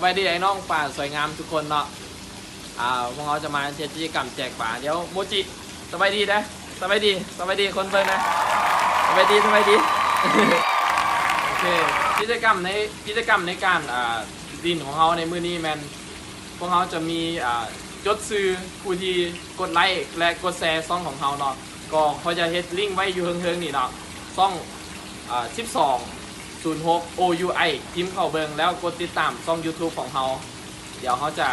บายดีไอ้น้องป่าสวยงามทุกคนเนาะพวกเราจะมาเจกิจกรรมแจกป่าเดี๋ยวโมจิสบายดีนะสบายดีคนเบิ่งนะสบายดี โอเคกิจกรรมในการดินของเขาในมื้อนี้แมนพวกเขาจะมีจดซื้อผู้ที่กดไลค์และกดแชร์ซ่องของเขาเนาะก็เขาจะเฮ็ดลิงก์ไว้อยู่เทิงๆนี่เนาะซ่อง1206 OUI พิมพ์เข้าเบิ่งแล้วกดติดตามช่อง YouTube ของเขาเดี๋ยวเขาจะ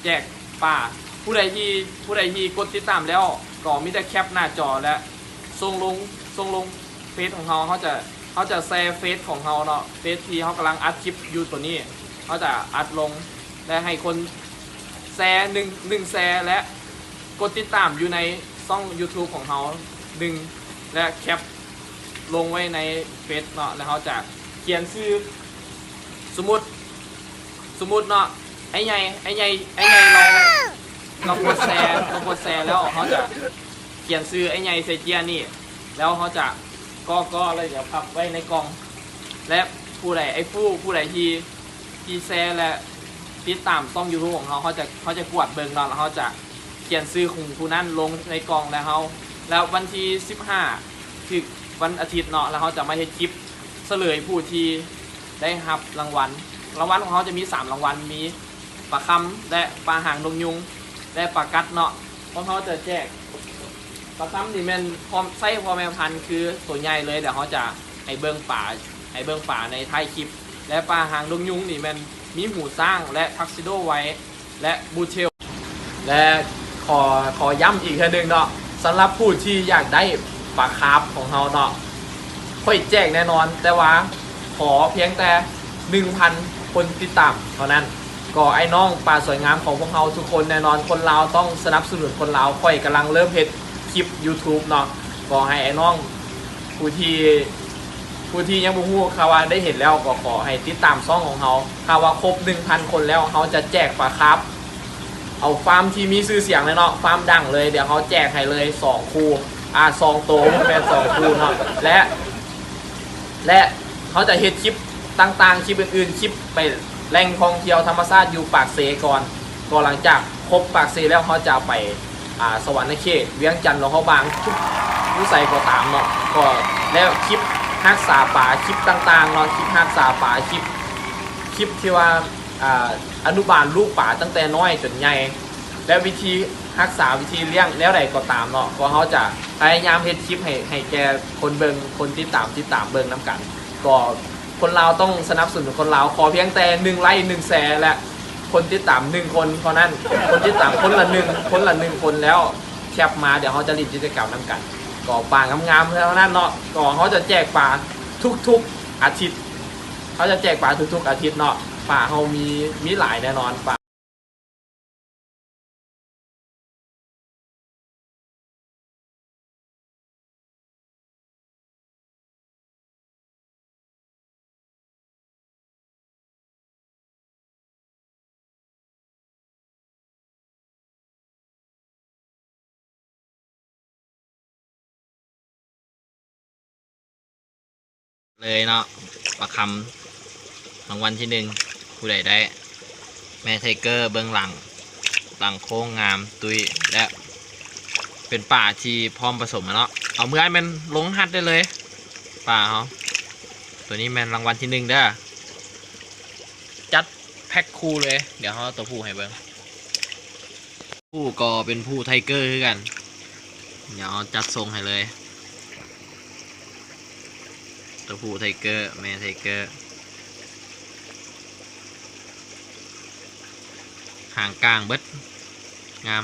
แจกป่าผู้ใดที่กดติดตามแล้วก็มีแต่แคปหน้าจอและส่งลงเฟซของเขาจะแชร์เฟซของเขาเนาะเฟซที่เขากำลังอัดคลิปอยู่ตัวนี้เขาจะอัดลงและให้คนแชร์หนึ่งแชร์และกดติดตามอยู่ในช่อง YouTube ของเขาและแคปลงไว้ในเฟซเนาะแล้วเขาจะเขียนชื่อสมมติเนาะไอ้ใหญ่เรากดแชร์แล้วเขาจะเขียนชื่อไอ้ใหญ่ใส่เจียนี่แล้วเขาจะก็เลยเดี๋ยวพับไว้ในกล่องและผู้ใดที่แชร์และติดตามช่อง YouTube ของเขาจะกวดเบิ่งเนาะแล้วเขาจะเขียนชื่อของผู้นั้นลงในกล่องแล้ววันที่15คือวันอาทิตย์เนาะแล้วเขาจะมาเฮ็ดคลิปเฉลยผู้ที่ได้รับรางวัลของเขาจะมี3รางวัลมีปลาคำและปลาหางนกยุงและปลากัดเนาะเพราะเขาจะแจกปลาคำนี่แม่นพร้อมไส้พอแม่พันธุ์คือตัวใหญ่เลยเดี๋ยวเขาจะให้เบิ่งป่าในท้ายคลิปและปลาหางนกยุงนี่แม่นมีหูสร้างและทักซิโดไว้และบูเทลและขอย้ำอีกทีนึงเนาะสำหรับผู้ที่อยากได้ปลาคาร์ฟของเราเนาะค่อยแจกแน่นอนแต่ว่าขอเพียงแต่ 1,000 คนติดตามเท่านั้นก็ไอ้น้องปลาสวยงามของพวกเราทุกคนแน่นอนคนลาวต้องสนับสนุนคนลาวค่อยกำลังเริ่มเฮ็ดคลิป YouTube เนาะก็ให้ไอ้น้องผู้ที่ยังบ่ฮู้ข่าวว่าได้เห็นแล้วก็ขอให้ติดตามช่องของเขาถ้าว่าครบ 1,000 คนแล้วเขาจะแจกปลาคาร์ฟเอาฟาร์มที่มีชื่อเสียงเลยเนาะฟาร์มดังเลยเดี๋ยวเขาแจกให้เลย2คู่2โตแม่น2คู่เนาะและเขาจะเฮ็ดคลิปต่างๆคลิปอื่นๆคลิปไปแหล่งท่องเที่ยวธรรมชาติอยู่ปากเซก่อนก็หลังจากครบปากเซแล้วเขาจะไปสวรรค์เขตเวียงจันทร์หลวงเขาบางทุกวิสัยก็ตามเนาะก็แล้วคลิปรักษาป่าคลิปต่างๆเนาะคลิปรักษาป่าคลิปที่ว่าอนุบาลลูกป่าตั้งแต่น้อยจนใหญ่และวิธีรักษาวิธีเลี้ยงแล้วใดก็ตามเนาะก็เขาจะพยายามเฮ็ดคลิปให้แกคนเบิ่งคนติดตามเบิ่งน้ำกันก็คนลาวต้องสนับสนุนคนลาวขอเพียงแต่1 ไลค์ 1 แชร์และคนติดตาม1 คนเท่านั้นคนติดตามคนละ1 คนแล้วแคปมาเดี๋ยวเขาจะรีบกิจกรรมน้ำกันก็ป่างามๆเท่านั้นเนาะก็เขาจะแจกป่าทุกๆอาทิตย์เขาจะแจกป่าทุกๆอาทิตย์เนาะป่าเขามีหลายแน่นอนป่าเลยเนาะประคำรางวัลที่1ผู้ใดได้แม่ไทเกอร์เบื้องหลังโค้งงามตุยและเป็นป่าที่พร้อมผสมเนาะเอาเมื่อให้มันลงหัดได้เลยป่าเขาตัวนี้แมนรางวัลที่1เด้อจัดแพ็คคู่เลยเดี๋ยวเขาตัวผู้ให้เบิ้งผู้ก็เป็นผู้ไทเกอร์คือกันเดี๋ยวจัดทรงให้เลยตัวผู้ไทเกอร์แม่ไทเกอร์หางกลางเบิดงาม